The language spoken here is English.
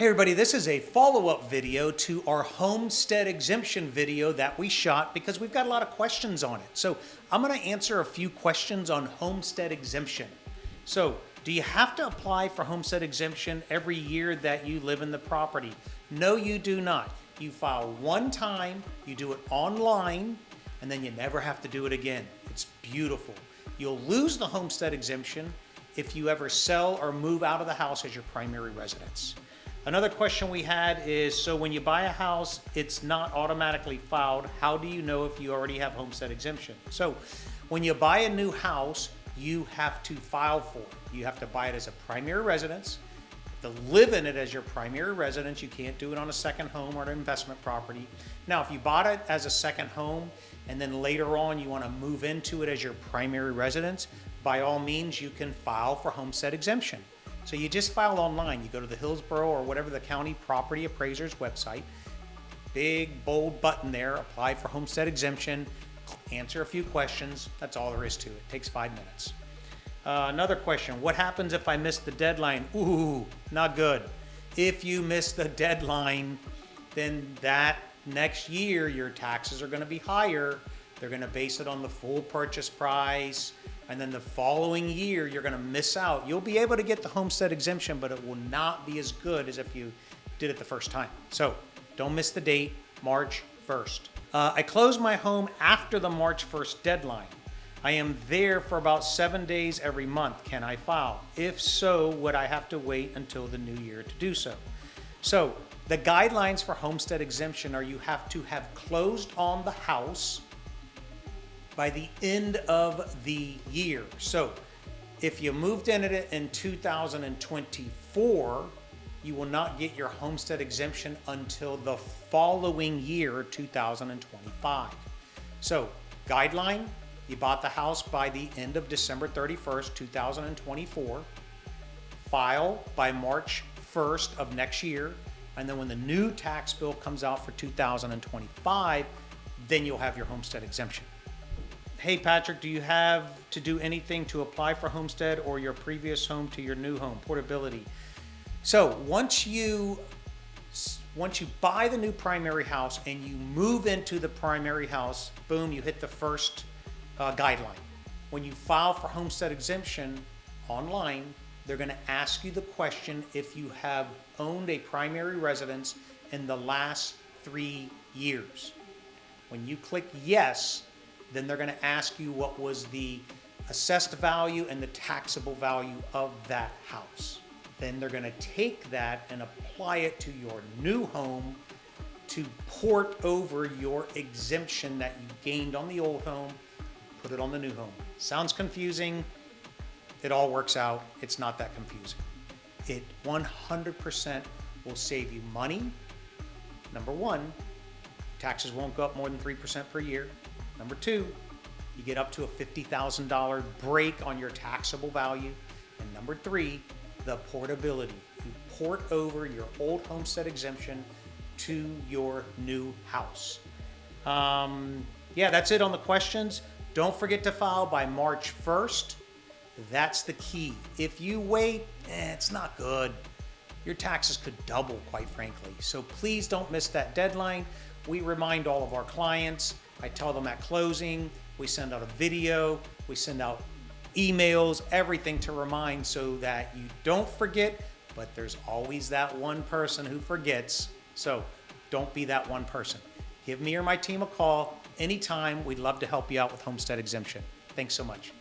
Hey everybody, this is a follow-up video to our Homestead Exemption video that we shot because we've got a lot of questions on it. So I'm going to answer a few questions on Homestead Exemption. So do you have to apply for Homestead Exemption every year that you live in the property? No, you do not. You file one time, you do it online, and then you never have to do it again. It's beautiful. You'll lose the Homestead Exemption if you ever sell or move out of the house as your primary residence. Another question we had is, so when you buy a house, it's not automatically filed. How do you know if you already have Homestead Exemption? So when you buy a new house, you have to file for it. You have to buy it as a primary residence. You have to live in it as your primary residence. You can't do it on a second home or an investment property. Now, if you bought it as a second home and then later on you want to move into it as your primary residence, by all means, you can file for Homestead Exemption. So you just file online. You go to the Hillsborough or whatever the county property appraiser's website, big bold button there, apply for Homestead Exemption, answer a few questions. That's all there is to it. It takes 5 minutes. Another question, what happens if I miss the deadline? Ooh, not good. If you miss the deadline, then that next year your taxes are going to be higher. They're going to base it on the full purchase price. And then the following year, you're going to miss out. You'll be able to get the Homestead Exemption, but it will not be as good as if you did it the first time. So don't miss the date, March 1st. I close my home after the March 1st deadline. I am there for about 7 days every month. Can I file? If so, would I have to wait until the new year to do so? So the guidelines for Homestead Exemption are you have to have closed on the house by the end of the year. So if you moved in it in 2024, you will not get your Homestead Exemption until the following year, 2025. So guideline, you bought the house by the end of December 31st, 2024, file by March 1st of next year, and then when the new tax bill comes out for 2025, then you'll have your Homestead Exemption. Hey Patrick, do you have to do anything to apply for Homestead or your previous home to your new home? Portability. So once you buy the new primary house and you move into the primary house, boom, you hit the first guideline. When you file for Homestead Exemption online, they're going to ask you the question if you have owned a primary residence in the last 3 years. When you click yes, then they're going to ask you what was the assessed value and the taxable value of that house. Then they're going to take that and apply it to your new home to port over your exemption that you gained on the old home, put it on the new home. Sounds confusing. It all works out. It's not that confusing. It 100% will save you money. Number one, taxes won't go up more than 3% per year. Number two, you get up to a $50,000 break on your taxable value. And number three, the portability. You port over your old Homestead Exemption to your new house. Yeah, that's it on the questions. Don't forget to file by March 1st. That's the key. If you wait, it's not good. Your taxes could double, quite frankly. So please don't miss that deadline. We remind all of our clients. I tell them at closing, we send out a video, we send out emails, everything to remind so that you don't forget, but there's always that one person who forgets. So don't be that one person. Give me or my team a call anytime. We'd love to help you out with Homestead Exemption. Thanks so much.